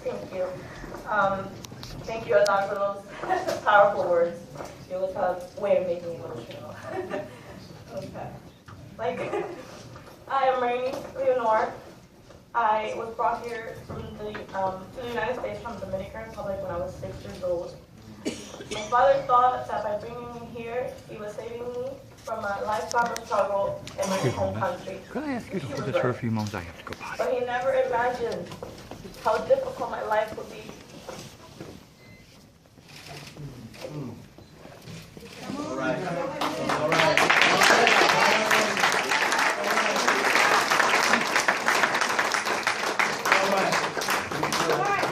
Thank you. Thank you, Adon, for those powerful words. It was a way of making me emotional. Okay. Like, I am Rainy Leonore. I was brought here from to the United States from the Dominican Republic when I was 6 years old. My father thought that by bringing me here, he was saving me from a lifetime of struggle in my home country. Could I ask you to hold this for a few moments? I have to go potty. But he never imagined how difficult my life would be. All right. All right.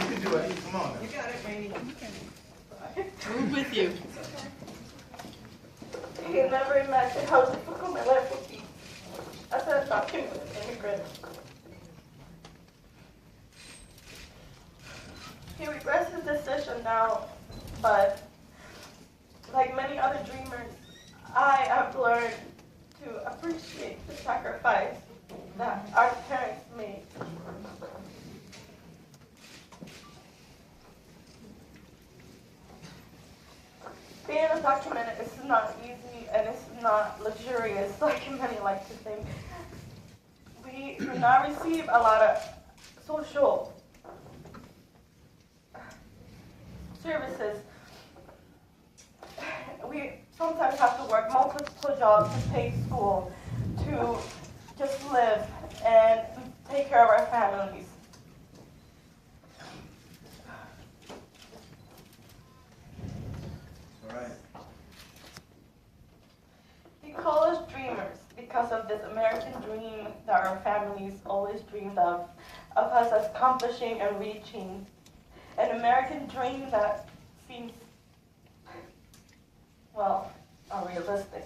You can do it. Come on. You got it, Rainy. Move with you. He never imagined how difficult my life would be as an undocumented immigrant. He regrets his decision now, but like many other dreamers, I have learned to appreciate the sacrifice that our parents made. Being undocumented is not easy and it's not luxurious like many like to think. We do not receive a lot of social services. We sometimes have to work multiple jobs to pay school, to just live and take care of our families. We call us dreamers because of this American dream that our families always dreamed of us accomplishing and reaching. An American dream that seems, well, unrealistic.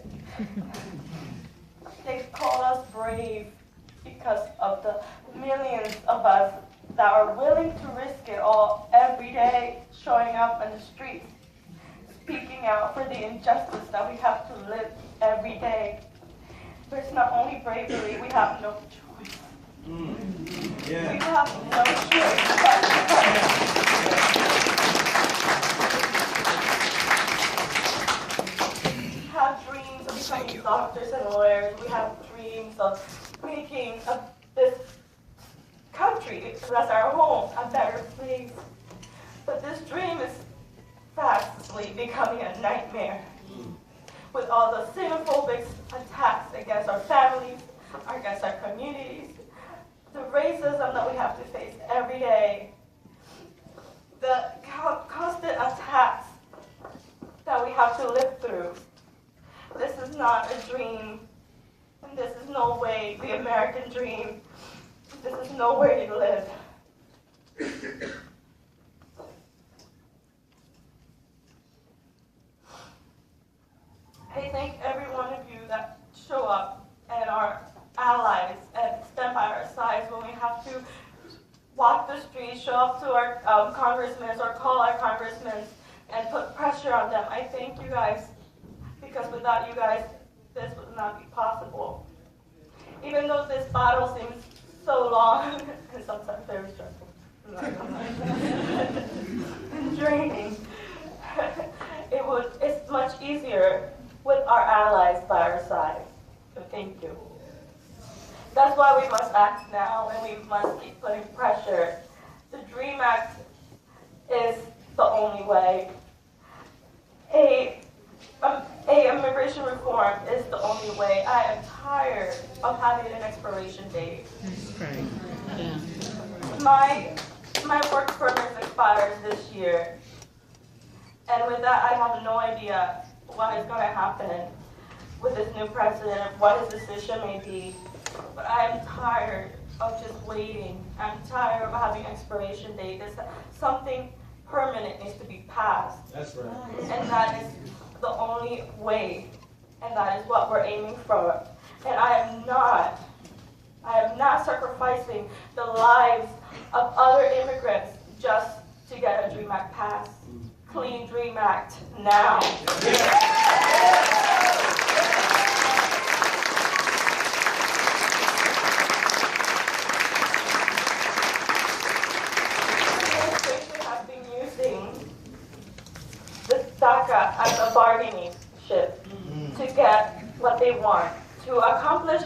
They call us brave because of the millions of us that are willing to risk it all every day, showing up in the streets, speaking out for the injustice that we have to live every day. There's not only bravery, we have no choice. Yeah. We have no choice. We have dreams of becoming doctors and lawyers. We have dreams of making this country, that's our home, a better place. But this dream is fastly becoming a nightmare with all the xenophobic attacks against our families, against our communities, the racism that we have to face every day, the constant attacks that we have to live through. This is not a dream, and this is no way the American dream. This is no way to live. I thank every one of you that show up and are allies and stand by our sides when we have to walk the streets, show up to our congressmen or call our congressmen and put pressure on them. I thank you guys because without you guys, this would not be possible. Even though this battle seems so long and sometimes very stressful and draining, it's much easier with our allies by our side. So thank you. That's why we must act now and we must keep putting pressure. The DREAM Act is the only way. Immigration reform is the only way. I am tired of having an expiration date. Right. Yeah. My work permit expires this year. And with that, I have no idea what is going to happen with this new president, what his decision may be. But I am tired of just waiting. I'm tired of having expiration date. Something permanent needs to be passed. That's right. And that is the only way. And that is what we're aiming for. And I am not sacrificing the lives of other immigrants just to get a DREAM Act passed. Clean DREAM Act now. as a bargaining chip to get what they want, to accomplish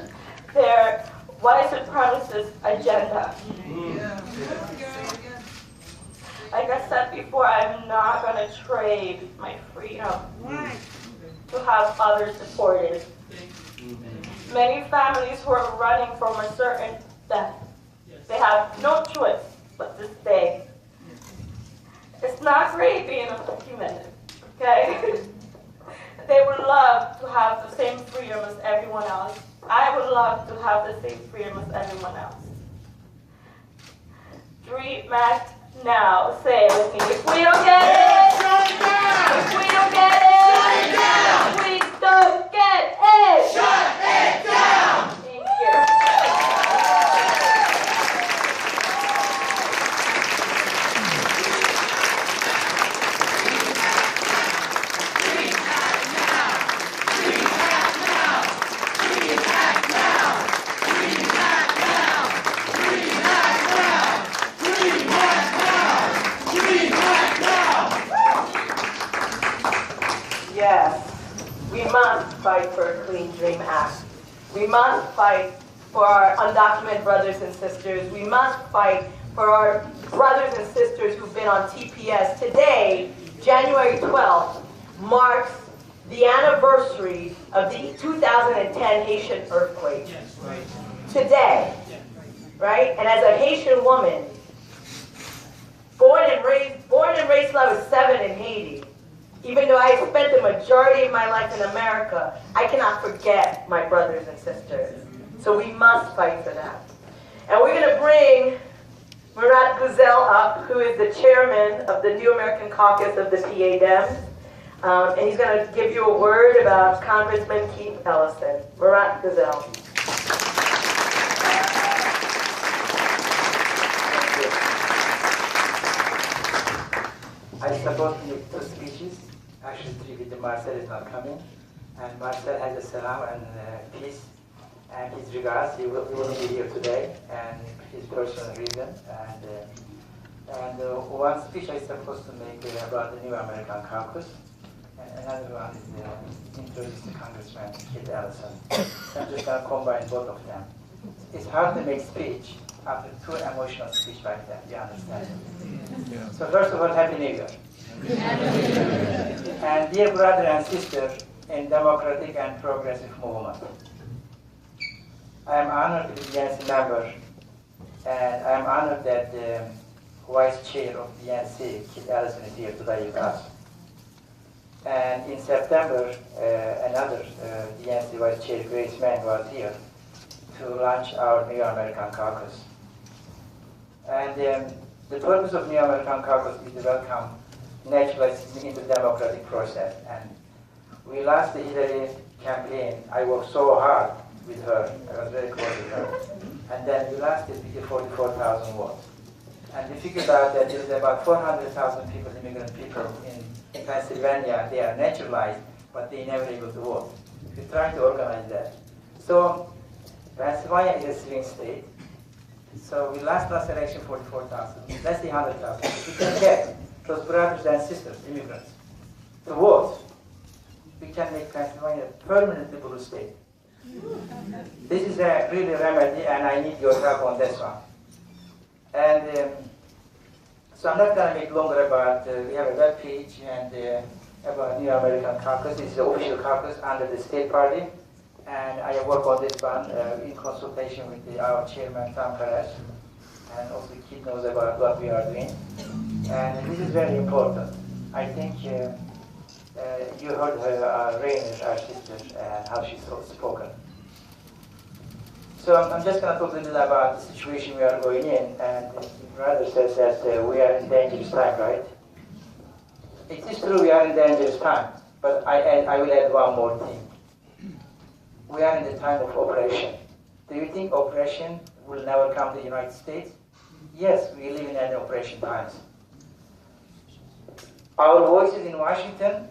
their white supremacist agenda. Like I said before, I'm not going to trade my freedom to have others supported. Many families who are running from a certain death, they have no choice but to stay. It's not great being a human, okay? They would love to have the same freedom as everyone else. I would love to have the same freedom as everyone else. Dream act now. Say it with me. If we don't get it, shut it down. If we don't get it, shut it down. If we don't get it, shut it down. Thank you. Yes, we must fight for a Clean Dream Act. We must fight for our undocumented brothers and sisters. We must fight for our brothers and sisters who've been on TPS. Today, January 12th, marks the anniversary of the 2010 Haitian earthquake. Today, right? And as a Haitian woman, born and raised till I was 7 in Haiti, even though I spent the majority of my life in America, I cannot forget my brothers and sisters. So we must fight for them. And we're going to bring Murat Güzel up, who is the chairman of the New American Caucus of the PA Dems. And he's going to give you a word about Congressman Keith Ellison. Murat Güzel. I support the two speeches. Actually, three with Marcel is not coming. And Marcel has a salam and peace and his regards. He will be here today and his personal reason. And one speech I supposed to make about the New American Caucus. And another one is introduce the Congressman Keith Ellison. I'm just going to combine both of them. It's hard to make speech after two emotional speech like that, you understand? Yeah. So first of all, Happy New Year. And dear brother and sister in democratic and progressive movement, I am honored to be the NC member, and I am honored that the vice chair of the NC, Keith Ellison, is here today with us. And in September, another the NC vice chair, Grace Mann, was here to launch our New American Caucus. And the purpose of New American Caucus is to welcome naturalization into the democratic process. And we lost the Hillary campaign. I worked so hard with her. I was very close with her. And then we lost it with 44,000 votes. And we figured out that there's about 400,000 people, immigrant people in Pennsylvania. They are naturalized, but they never able to vote. We're trying to organize that. So Pennsylvania is a swing state. So we lost last election 44,000, less than 100,000. We can get those brothers and sisters, immigrants, to vote. We can make Pennsylvania a permanently blue state. This is a really remedy, and I need your help on this one. And so I'm not going to make longer about, we have a web page and about New American Caucus. This is the official caucus under the state party. And I work on this one in consultation with our chairman, Tom Perez. And also Keith knows about what we are doing. And this is very important. I think you heard her, Rainer, our sister, and how she's spoken. So I'm just going to talk a little bit about the situation we are going in. And the brother says that we are in dangerous time, right? It is true we are in dangerous time. But I will add one more thing. We are in the time of oppression. Do you think oppression will never come to the United States? Yes, we live in an oppression times. Our voices in Washington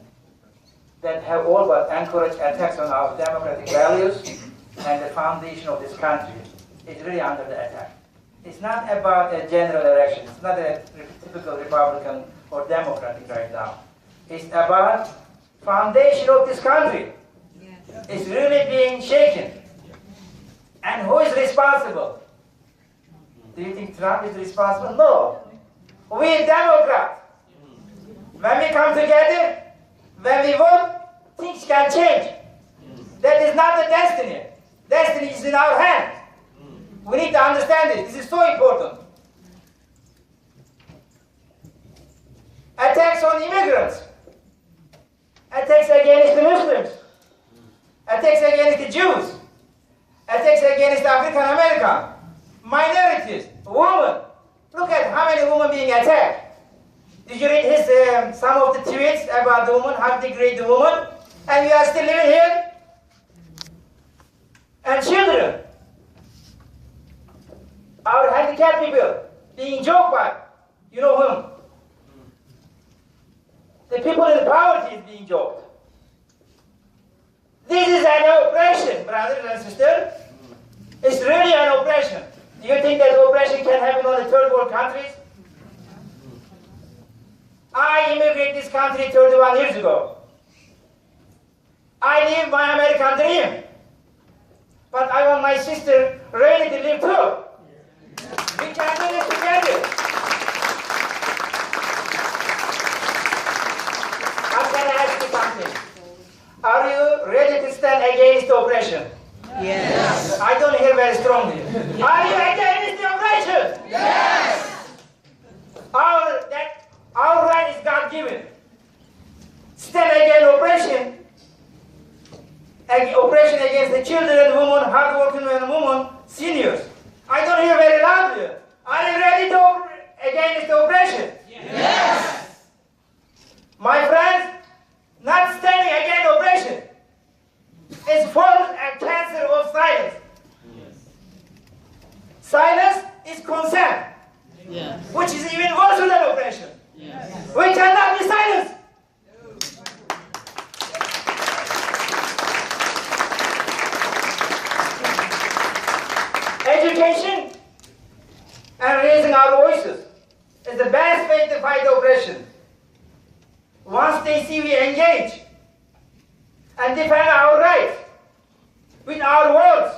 that have all but encouraged attacks on our democratic values and the foundation of this country is really under the attack. It's not about a general election. It's not a typical Republican or Democratic right now. It's about foundation of this country is really being shaken. And who is responsible? Do you think Trump is responsible? No. We Democrats. When we come together, when we vote, things can change. That is not the destiny. Destiny is in our hands. We need to understand it. This is so important. Attacks on immigrants. Attacks against the Muslims. Attacks against the Jews. Attacks against African American. Minorities. Women. Look at how many women being attacked. Did you read his some of the tweets about the woman, how to degrade the woman? And we are still living here? And children. Our handicapped people being joked by. You know whom? The people in poverty is being joked. This is an oppression, brothers and sisters. It's really an oppression. Do you think that oppression can happen on the third world countries? I immigrated this country 31 years ago. I live my American dream. But I want my sister really to live too. We can do this together. I'm going to ask you something. Are you ready to stand against oppression? Yes. I don't hear very strongly. Are you against the oppression? Yes. Our right is God-given. Stand against oppression. Oppression against the children, women, hard-working men, women, seniors. I don't hear very loudly. Are you ready to against the oppression? Yes. My friends, not standing against oppression is forms a cancer of silence. Silence is consent, which is even worse than oppression. We cannot be silenced. Education and raising our voices is the best way to fight oppression. Once they see we engage and defend our rights with our words,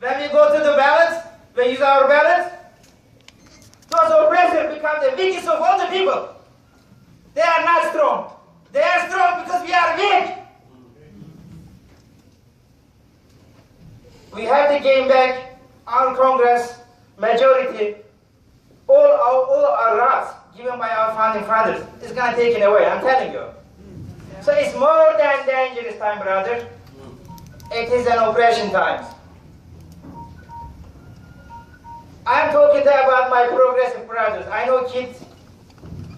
when we go to the ballots, we use our ballots, those oppressors become the weakest of all the people. They are not strong. They are strong because we are weak. We have to gain back our Congress majority. All our rights given by our founding fathers is going to take it away, I'm telling you. So it's more than dangerous time, brother. It is an oppression time. I'm talking about my progressive brothers. I know Kid,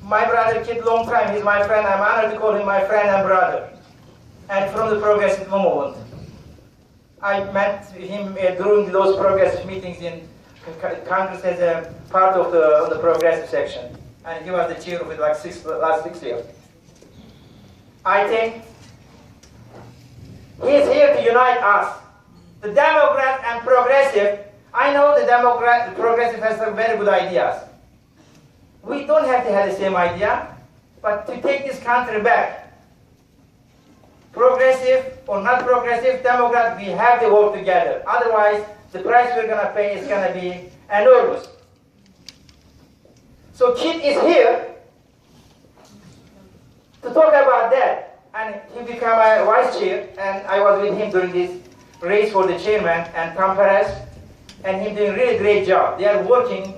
my brother Kid, long time, he's my friend. I'm honored to call him my friend and brother. And from the progressive movement. I met him during those progressive meetings in Congress as a part of the progressive section. And he was the chair of it like last 6 years. I think he is here to unite us. The Democrat and progressive. I know the progressive has some very good ideas. We don't have to have the same idea, but to take this country back, progressive or not progressive, Democrat, we have to work together. Otherwise, the price we're going to pay is going to be enormous. So Kit is here to talk about that. And he became a vice chair, and I was with him during this race for the chairman, and Tom Perez, and him doing a really great job. They are working,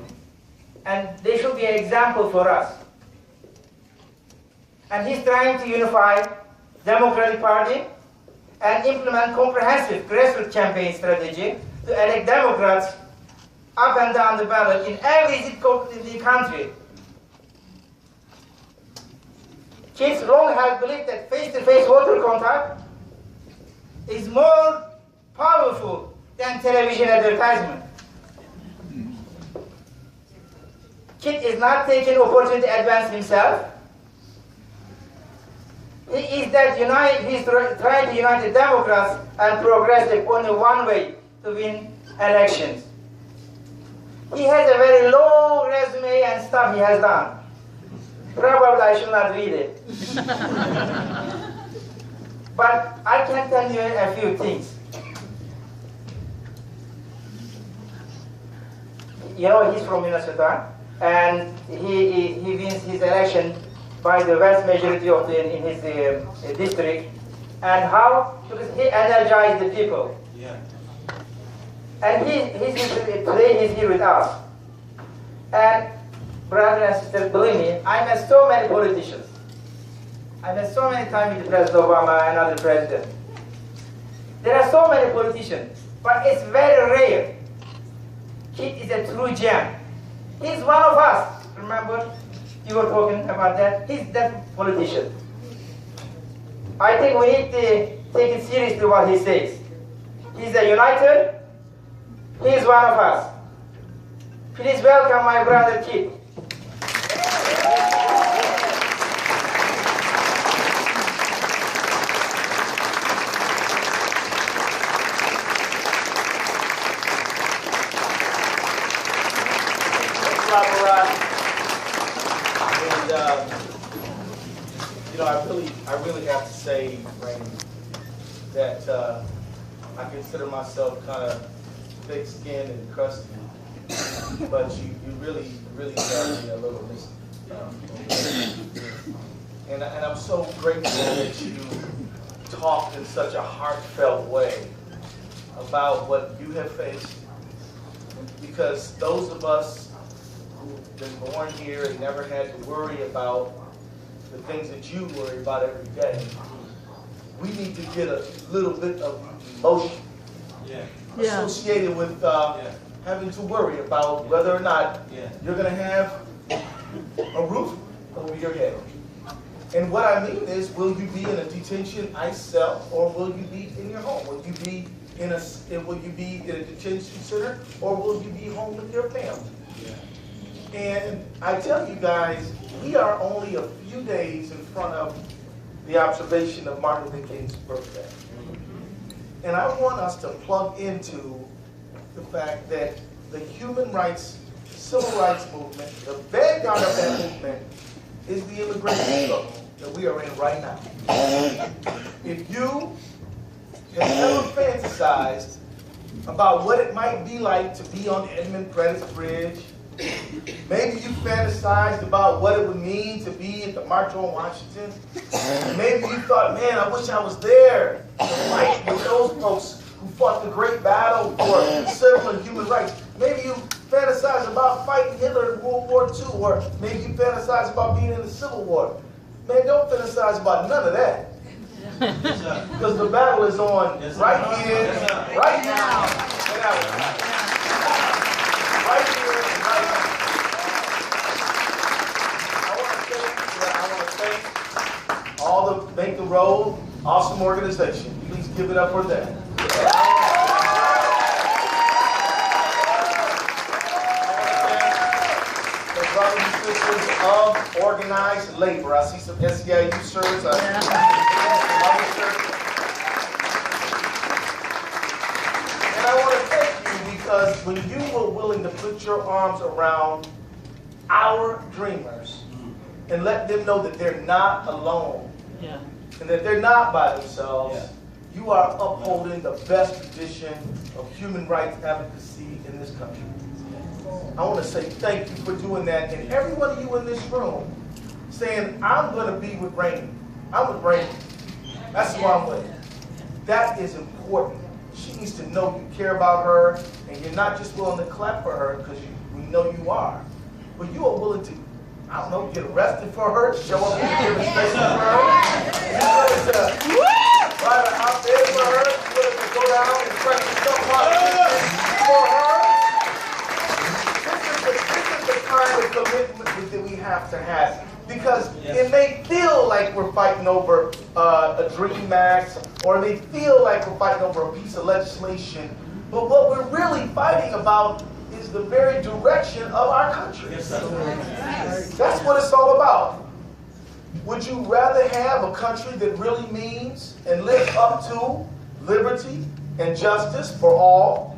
and they should be an example for us. And he's trying to unify Democratic Party and implement comprehensive grassroots campaign strategy to elect Democrats up and down the ballot in every zip code in the country. Kids long have believed that face-to-face voter contact is more powerful than television advertisement. Kid is not taking opportunity to advance himself. He's trying to unite the Democrats and progressive only one way to win elections. He has a very long resume and stuff he has done. Probably I should not read it. But I can tell you a few things. You know, he's from Minnesota, and he wins his election by the vast majority of in his district. And how? Because he energized the people. Yeah. And today he's here with us. And brothers and sisters, believe me, I met so many politicians. I met so many times with President Obama and other presidents. There are so many politicians, but it's very rare. He is a true gem. He's one of us. Remember, you were talking about that. He's that politician. I think we need to take it seriously what he says. He's a uniter. He's one of us. Please welcome my brother Kit. And I really have to say, Rainey, that I consider myself kind of thick-skinned and crusty, but you really got me a little mystic. And I'm so grateful that you talked in such a heartfelt way about what you have faced, because those of us who've been born here and never had to worry about the things that you worry about every day, we need to get a little bit of emotion associated with having to worry about whether or not you're going to have a roof over your head. And what I mean is, will you be in a detention ICE cell, or will you be in your home? Will you be in a detention center, or will you be home with your family? And I tell you guys, we are only a few days in front of the observation of Martin Luther King's birthday. And I want us to plug into the fact that the human rights, civil rights movement, the vanguard of that movement is the immigration struggle that we are in right now. If you have ever fantasized about what it might be like to be on Edmund Pettus Bridge, maybe you fantasized about what it would mean to be at the March on Washington. Maybe you thought, man, I wish I was there to fight with those folks who fought the great battle for civil and human rights. Maybe you fantasized about fighting Hitler in World War II, or maybe you fantasized about being in the Civil War. Man, don't fantasize about none of that. Because the battle is on right here, right now, right here, right now. I want to thank all the Make the Road awesome organization. Please give it up for them. Brothers and sisters of organized labor. I see some SEIU shirts. Other shirts. And I want to thank you, because when you were willing to put your arms around our dreamers and let them know that they're not alone, and that they're not by themselves, you are upholding the best tradition of human rights advocacy in this country. I want to say thank you for doing that, and every one of you in this room saying, I'm going to be with Rainey. I'm with Rainey. That's who I'm with. That is important. She needs to know you care about her, and you're not just willing to clap for her because we know you are, but you are willing to, I don't know, get arrested for her, show up in the demonstration for her. You're willing to write an op-ed for her. You're willing to go down and press yourself for her. This is the kind of commitment that we have to have, because it may feel like we're fighting over a dream act, or it may feel like we're fighting over a piece of legislation, but what we're really fighting about is the very direction of our country. That's what it's all about. Would you rather have a country that really means and lives up to liberty and justice for all?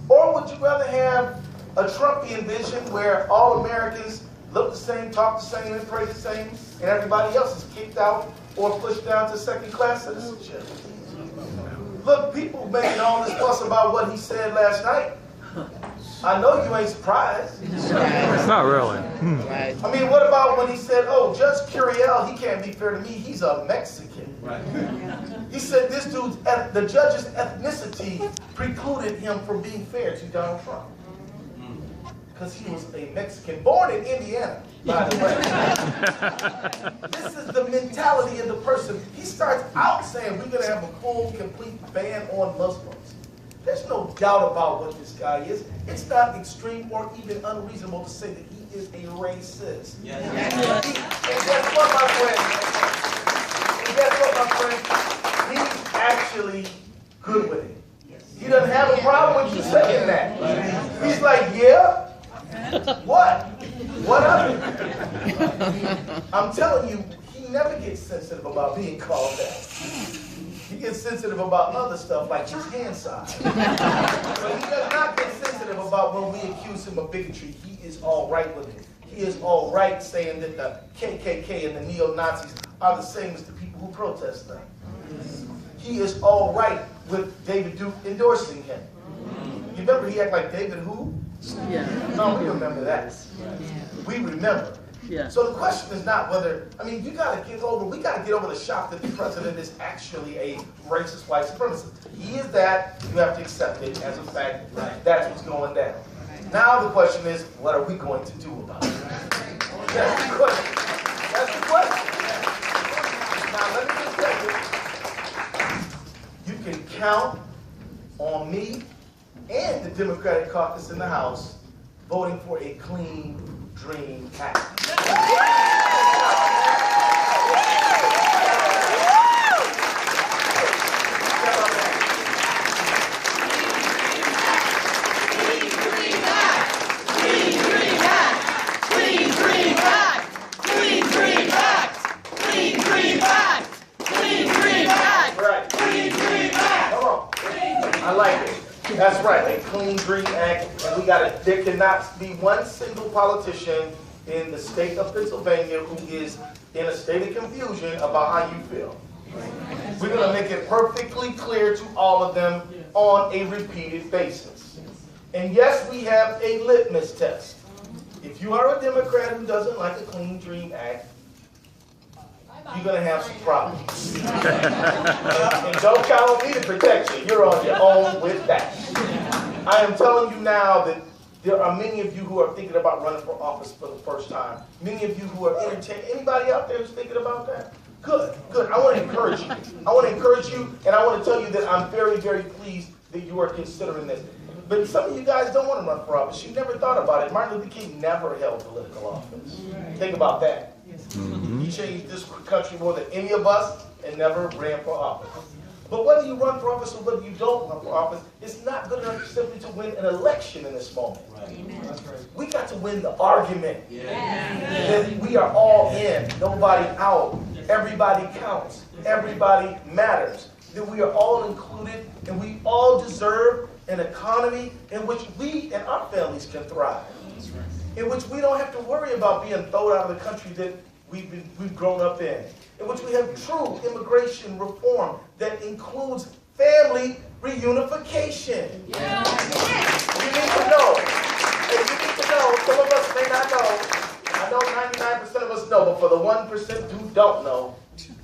Or would you rather have a Trumpian vision where all Americans look the same, talk the same, and pray the same, and everybody else is kicked out or pushed down to second-class citizenship. Look, people making all this fuss about what he said last night. I know you ain't surprised. Not really. I mean, what about when he said, oh, Judge Curiel, he can't be fair to me, he's a Mexican. He said this dude's, the judge's ethnicity precluded him from being fair to Donald Trump. Because he was a Mexican, born in Indiana, by the way. This is the mentality of the person. He starts out saying, we're going to have a full, complete ban on Muslims. There's no doubt about what this guy is. It's not extreme or even unreasonable to say that he is a racist. Yes. And guess what, my friend? He's actually good with it. He doesn't have a problem with you saying that. He's like, yeah? What? What of it? I'm telling you, he never gets sensitive about being called that. He gets sensitive about other stuff like his hand size. But he does not get sensitive about when we accuse him of bigotry. He is all right with it. He is all right saying that the KKK and the neo-Nazis are the same as the people who protest them. He is all right with David Duke endorsing him. You remember he acted like David who? Yeah. No, we remember that. We remember. Yeah. So the question is not whether, I mean, we got to get over the shock that the president is actually a racist white supremacist. He is that. You have to accept it as a fact. That's what's going down. Now the question is, what are we going to do about it? That's the question. That's the question. Now let me just tell you, you can count on me and the Democratic caucus in the House voting for a clean Dream Act. I like it. That's right, a clean Dream Act, and there cannot be one single politician in the state of Pennsylvania who is in a state of confusion about how you feel. We're going to make it perfectly clear to all of them on a repeated basis. And yes, we have a litmus test. If you are a Democrat who doesn't like a clean Dream Act, you're going to have some problems. And don't count on me to protect you. You're on your own with that. I am telling you now that there are many of you who are thinking about running for office for the first time. Many of you who are entertained. Anybody out there who's thinking about that? Good, good. I want to encourage you. I want to encourage you, and I want to tell you that I'm very, very pleased that you are considering this. But some of you guys don't want to run for office. You never thought about it. Martin Luther King never held political office. Think about that. He changed this country more than any of us and never ran for office. But whether you run for office or whether you don't run for office, it's not good enough simply to win an election in this moment. We got to win the argument that we are all in, nobody out, everybody counts, everybody matters, that we are all included and we all deserve an economy in which we and our families can thrive, in which we don't have to worry about being thrown out of the country that we've grown up in which we have true immigration reform that includes family reunification. Yeah. You need to know. And you need to know, some of us may not know. I know 99% of us know, but for the 1% who don't know,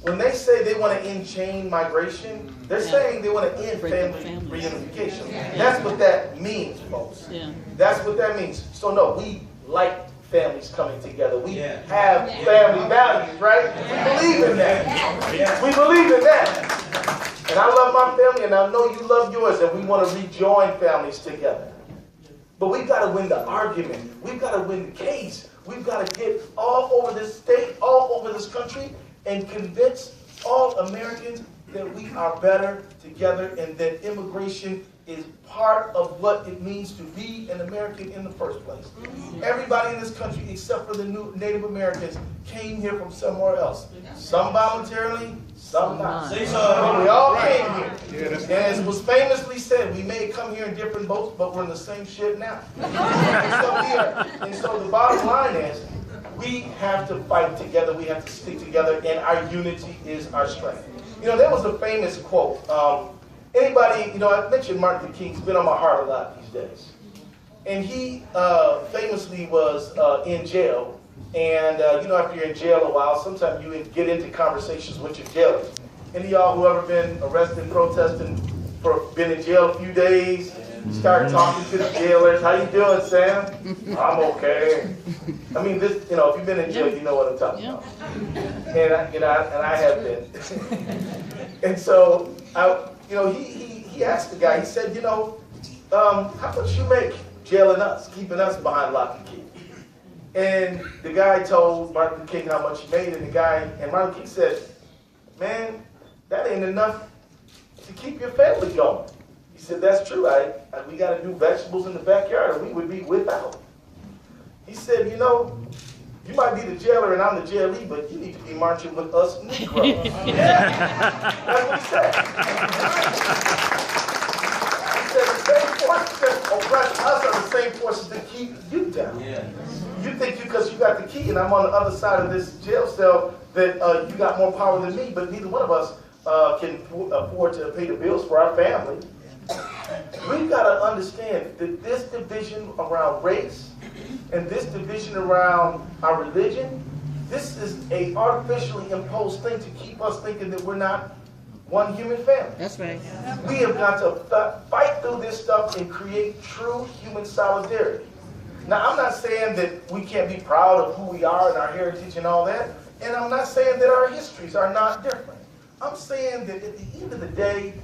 when they say they want to end chain migration, they're saying they want to end family reunification. That's what that means, folks. That's what that means. So no, we like families coming together. We have family values, right? We believe in that. We believe in that. And I love my family, and I know you love yours, and we want to rejoin families together. But we've got to win the argument. We've got to win the case. We've got to get all over this state, all over this country, and convince all Americans that we are better together and that immigration is part of what it means to be an American in the first place. Everybody in this country, except for the new Native Americans, came here from somewhere else. Some voluntarily, some not. But we all came here. And as was famously said, we may come here in different boats, but we're in the same ship now. And so the bottom line is, we have to fight together, we have to stick together, and our unity is our strength. You know, there was a famous quote. Anybody, you know, I mentioned Martin Luther King's been on my heart a lot these days. And he famously was in jail. And, you know, after you're in jail a while, sometimes you get into conversations with your jailers. Any of y'all who ever been arrested, protesting, been in jail a few days, start talking to the jailers. How you doing, Sam? I'm okay. I mean, this, you know, if you've been in jail, you know what I'm talking about. And I have been. And so, you know, he asked the guy, he said, you know, how much you make jailing us, keeping us behind lock and key? And the guy told Martin Luther King how much he made, and Martin Luther King said, man, that ain't enough to keep your family going. He said, that's true. We got to do vegetables in the backyard, or we would be without. He said, you know, you might be the jailer and I'm the jailee, but you need to be marching with us Negroes. That's what he said. He said, the same forces that oppress us are the same forces that keep you down. Yeah. You think because you got the key and I'm on the other side of this jail cell that you got more power than me, but neither one of us can afford to pay the bills for our family. We've got to understand that this division around race and this division around our religion, this is an artificially imposed thing to keep us thinking that we're not one human family. That's right. We have got to fight through this stuff and create true human solidarity. Now, I'm not saying that we can't be proud of who we are and our heritage and all that, and I'm not saying that our histories are not different. I'm saying that at the end of the day,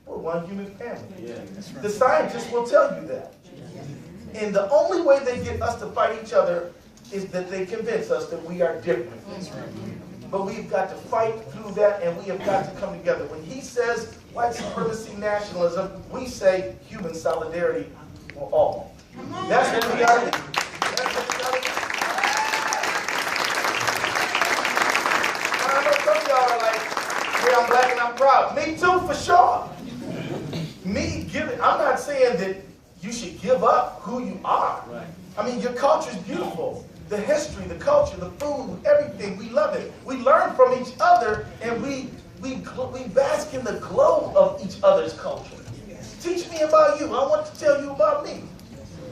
we're one human family. Yeah, that's right. The scientists will tell you that. And the only way they get us to fight each other is that they convince us that we are different. That's right. But we've got to fight through that, and we have got to come together. When he says white supremacy nationalism, we say human solidarity for all. That's what we are. That's what we are. I know some of y'all are like, yeah, I'm black and I'm proud. Me too, for sure. I'm not saying that you should give up who you are. Right. I mean, your culture is beautiful. The history, the culture, the food, everything, we love it. We learn from each other, and we bask in the glow of each other's culture. Teach me about you. I want to tell you about me.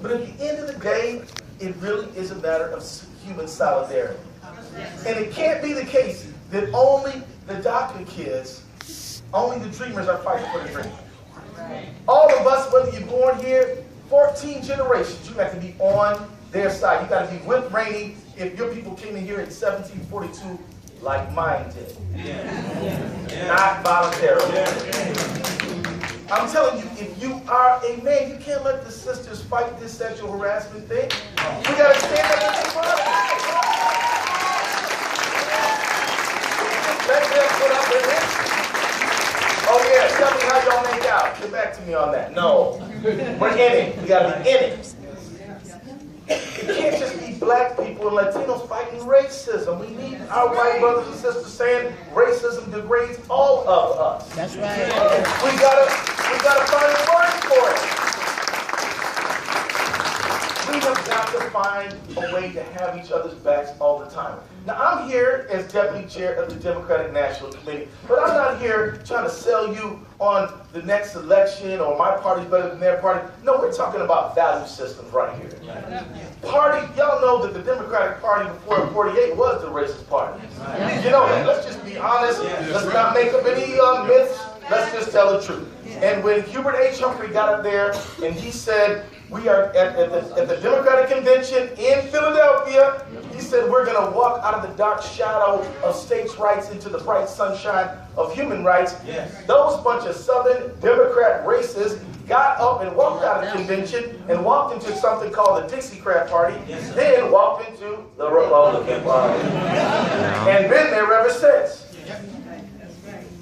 But at the end of the day, it really is a matter of human solidarity. And it can't be the case that only the DACA kids, only the dreamers are fighting for the dream. All of us, whether you're born here, 14 generations, you have to be on their side. You got to be with Rainey if your people came in here in 1742 like mine did. Not voluntarily. I'm telling you, if you are a man, you can't let the sisters fight this sexual harassment thing. We got to stand up and fight. Let them put up their hands. Oh yeah, tell me how y'all make out. Get back to me on that. No, we're in it. We got to be in it. It can't just be black people and Latinos fighting racism. We need our white brothers and sisters saying racism degrades all of us. That's right. We gotta find a word for it. We have got to find a way to have each other's backs all the time. Now, I'm here as deputy chair of the Democratic National Committee, but I'm not here trying to sell you on the next election or my party's better than their party. No, we're talking about value systems right here. Party, y'all know that the Democratic Party before 48 was the racist party. You know that. Let's just be honest. Let's not make up any myths. Let's just tell the truth. And when Hubert H. Humphrey got up there and he said, we are at the Democratic Convention in Philadelphia, he said we're going to walk out of the dark shadow of states' rights into the bright sunshine of human rights. Yes. Those bunch of Southern Democrat racists got up and walked out of the convention and walked into something called the Dixiecrat Party, then walked into the Republican Party. And been there ever since.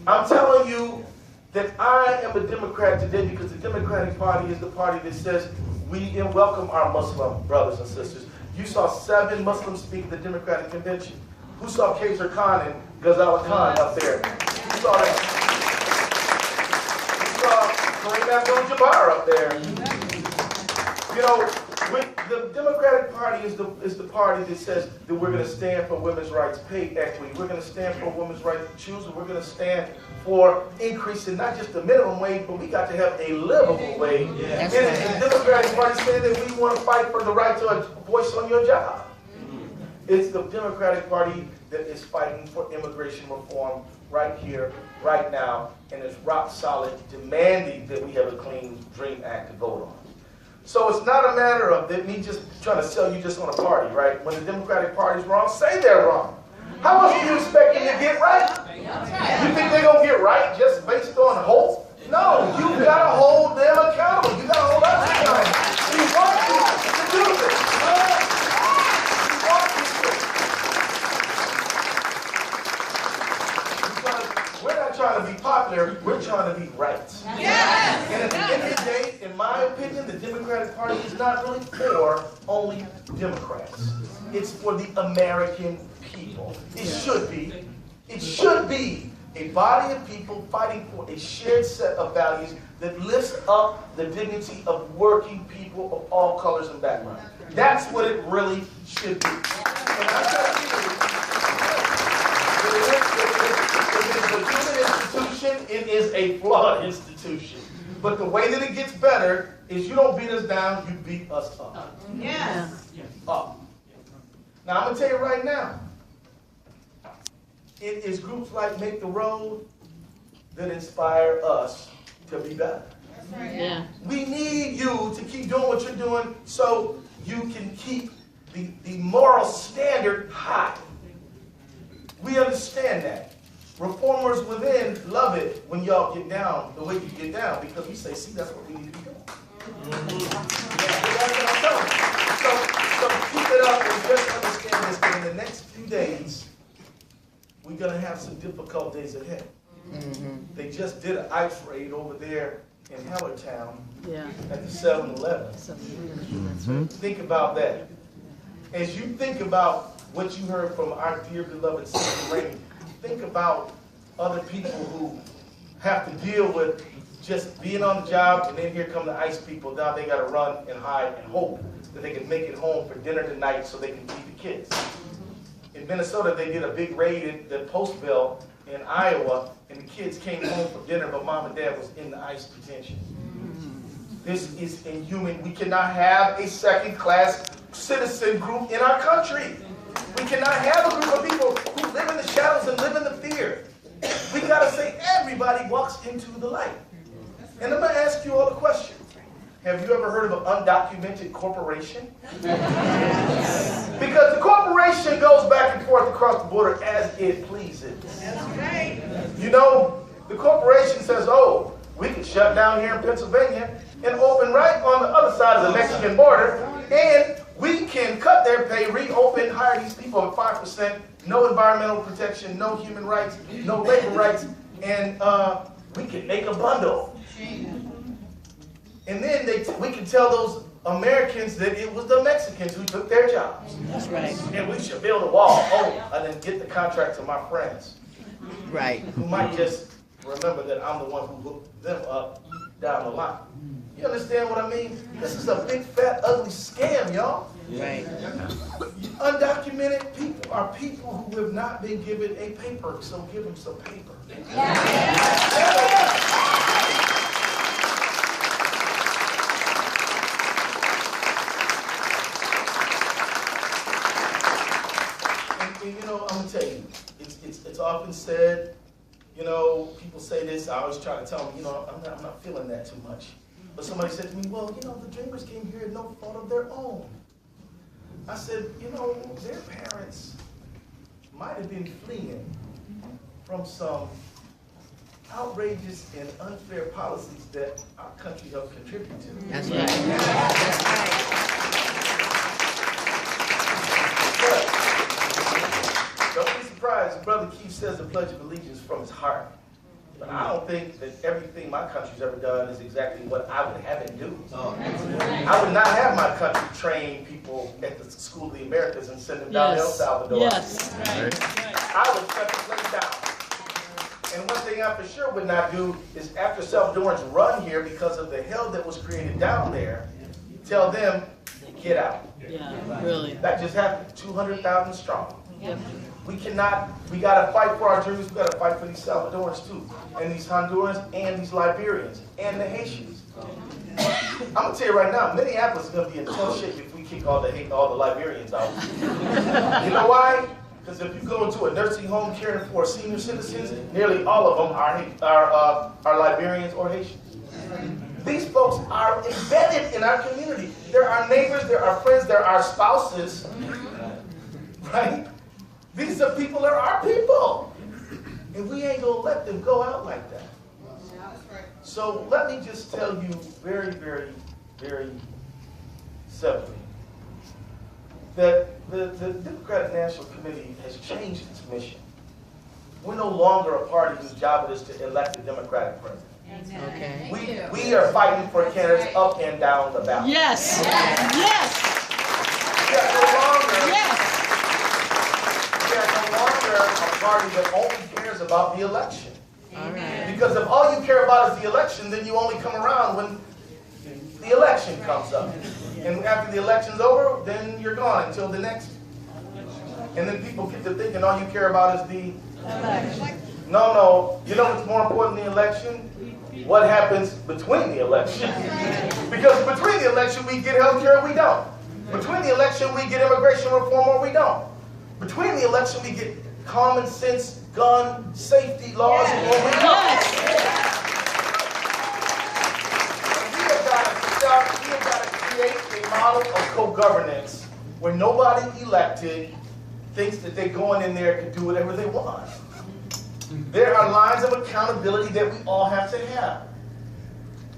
I'm telling you that I am a Democrat today because the Democratic Party is the party that says we welcome our Muslim brothers and sisters. You saw 7 Muslims speak at the Democratic Convention. Who saw Khazar Khan and Ghazala Khan up there? Who saw that? Who saw Kareem Abdul-Jabbar up there? You know, The Democratic Party is the party that says that we're going to stand for women's rights, pay equity. We're going to stand for women's right to choose, and we're going to stand for increasing not just the minimum wage, but we got to have a livable wage. Yeah. And the Democratic Party saying that we want to fight for the right to a voice on your job. It's the Democratic Party that is fighting for immigration reform right here, right now, and is rock solid, demanding that we have a Clean Dream Act to vote on. So it's not a matter of me just trying to sell you just on a party, right? When the Democratic Party's wrong, say they're wrong. How else do you expect them to get right? You think they're going to get right just based on hope? No, you got to hold them accountable. You got to hold us accountable. We want you to do this. We want you to. We're not trying to be popular. We're trying to be right. Yes. And at the end of the day, in my opinion, the Democratic Party is not really for only Democrats. It's for the American people. It should be. It should be a body of people fighting for a shared set of values that lifts up the dignity of working people of all colors and backgrounds. That's what it really should be. And I tell you, it is a human institution. It is a flawed institution. But the way that it gets better is you don't beat us down, you beat us up. Yes. Up. Now, I'm going to tell you right now, it is groups like Make the Road that inspire us to be better. Yeah. We need you to keep doing what you're doing so you can keep the moral standard high. We understand that. Reformers within love it when y'all get down the way you get down, because we say, see, that's what we need to be doing. That's what I'm telling you. So keep it up and just understand this, that in the next few days, we're going to have some difficult days ahead. They just did an ice raid over there in Allentown at the 7-Eleven. Think about that. As you think about what you heard from our dear beloved Sister Rainey, think about other people who have to deal with just being on the job, and then here come the ICE people. Now they got to run and hide and hope that they can make it home for dinner tonight so they can feed the kids. In Minnesota, they did a big raid at the Postville in Iowa, and the kids came home for dinner, but mom and dad was in the ICE detention. This is inhuman. We cannot have a second-class citizen group in our country. We cannot have a group of people who live in the shadows and live in the fear. We got to say everybody walks into the light. And I'm going to ask you all a question. Have you ever heard of an undocumented corporation? Because the corporation goes back and forth across the border as it pleases. You know, the corporation says, oh, we can shut down here in Pennsylvania and open right on the other side of the Mexican border, and we can cut their pay, reopen, hire these people at 5%, no environmental protection, no human rights, no labor rights, and we can make a bundle. And then we can tell those Americans that it was the Mexicans who took their jobs. That's right. And we should build a wall. Oh, and then get the contract to my friends. Right. Who might just remember that I'm the one who hooked them up down the line. You understand what I mean? This is a big, fat, ugly scam, y'all. Right. Undocumented people are people who have not been given a paper, so give them some paper. And you know, I'm gonna tell you, it's often said, you know, people say this. I always try to tell them, you know, I'm not feeling that too much. But somebody said to me, well, you know, the Dreamers came here at no fault of their own. I said, you know, their parents might have been fleeing from some outrageous and unfair policies that our country helped contribute to. That's right. That's But don't be surprised, Brother Keith says the Pledge of Allegiance from his heart. But I don't think that everything my country's ever done is exactly what I would have it do. I would not have my country train people at the School of the Americas and send them down to El Salvador. Yes. I would shut the place down. And one thing I for sure would not do is, after Salvadorans run here because of the hell that was created down there, tell them, get out. Yeah, really. That just happened, 200,000 strong. Yep. We gotta fight for our dreams, we gotta fight for these Salvadorans too, and these Hondurans, and these Liberians, and the Haitians. I'm gonna tell you right now, Minneapolis is gonna be in tough shape if we kick all the Liberians out. You know why? Because if you go into a nursing home caring for senior citizens, nearly all of them are Liberians or Haitians. These folks are embedded in our community. They're our neighbors, they're our friends, they're our spouses, right? These are people, they're our people. And we ain't gonna let them go out like that. So let me just tell you very, very, very simply that the Democratic National Committee has changed its mission. We're no longer a party whose job it is to elect a Democratic president. Okay. We are fighting for candidates up and down the ballot. Yes. Yes. We are no longer, Yes. we are no longer a party that only cares about the election. All right. Because if all you care about is the election, then you only come around when the election comes up. And after the election's over, then you're gone until the next. And then people get to thinking all you care about is the election. No. You know what's more important than the election? What happens between the election. Because between the election, we get health care or we don't. Between the election, we get immigration reform or we don't. Between the election, we get common sense gun safety laws or we don't. We have got to create a model of co-governance where nobody elected thinks that they're going in there to do whatever they want. There are lines of accountability that we all have to have.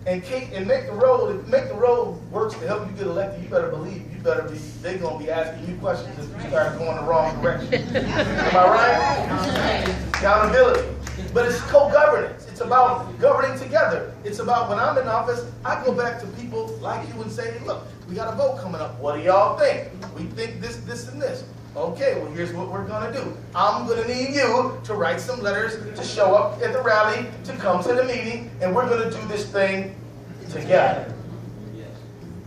And make the road works to help you get elected. You better believe they're gonna be asking you questions if you start going the wrong direction. Am I right? Accountability. But it's co-governance. It's about governing together. It's about when I'm in office, I go back to people like you and say, look, we got a vote coming up. What do y'all think? We think this, this, and this. Okay, well, here's what we're going to do. I'm going to need you to write some letters, to show up at the rally, to come to the meeting, and we're going to do this thing together.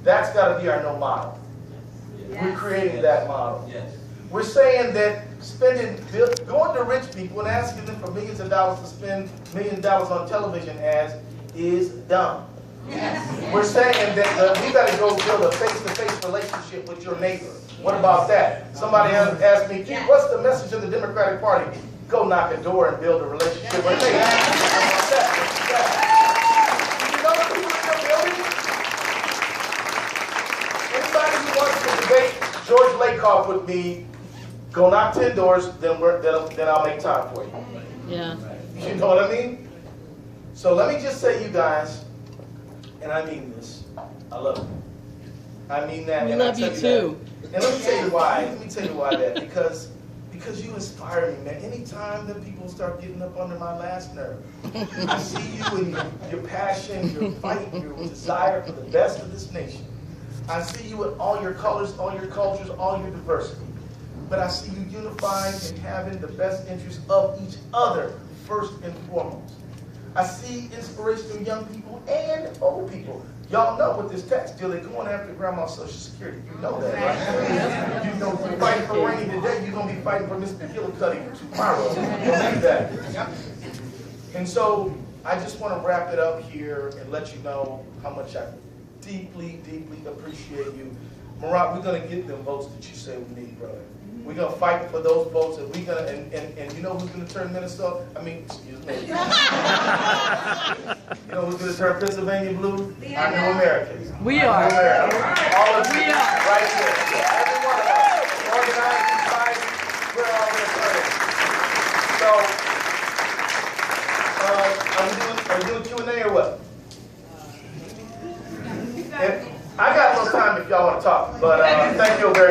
That's got to be our new model. We're creating that model. We're saying that going to rich people and asking them for millions of dollars to spend millions of dollars on television ads is dumb. We're saying that we got to go build a face-to-face relationship with your neighbor. What about that? Somebody asked me, what's the message of the Democratic Party? Go knock a door and build a relationship with me. You know the people in the building? Anybody who wants to debate George Lakoff with me, go knock 10 doors, then I'll make time for you. Yeah. You know what I mean? So let me just say, you guys, and I mean this, I love you. I mean that. We and love you too. And let me tell you why. That because you inspire me, man. Anytime that people start getting up under my last nerve, I see you and your passion, your fight, your desire for the best of this nation. I see you in all your colors, all your cultures, all your diversity. But I see you unified and having the best interests of each other first and foremost. I see inspirational young people and old people. Y'all know with this tax deal, they're going after grandma's Social Security. You know that, right? You know, you're fighting for Rainy today, you're going to be fighting for Mr. McGillicuddy tomorrow. Believe that. And so, I just want to wrap it up here and let you know how much I deeply, deeply appreciate you. Marat, we're going to get them votes that you say we need, brother. We're going to fight for those votes, and we're going to, and you know who's going to turn Minnesota? Excuse me. You know who's going to turn Pennsylvania blue? Our new Americans. We are. All of you. We are. Right here. Every one of us. Organized and fighting. We're all going to turn it. So, are we doing Q&A or what? I got a little time if y'all want to talk, but thank you very much.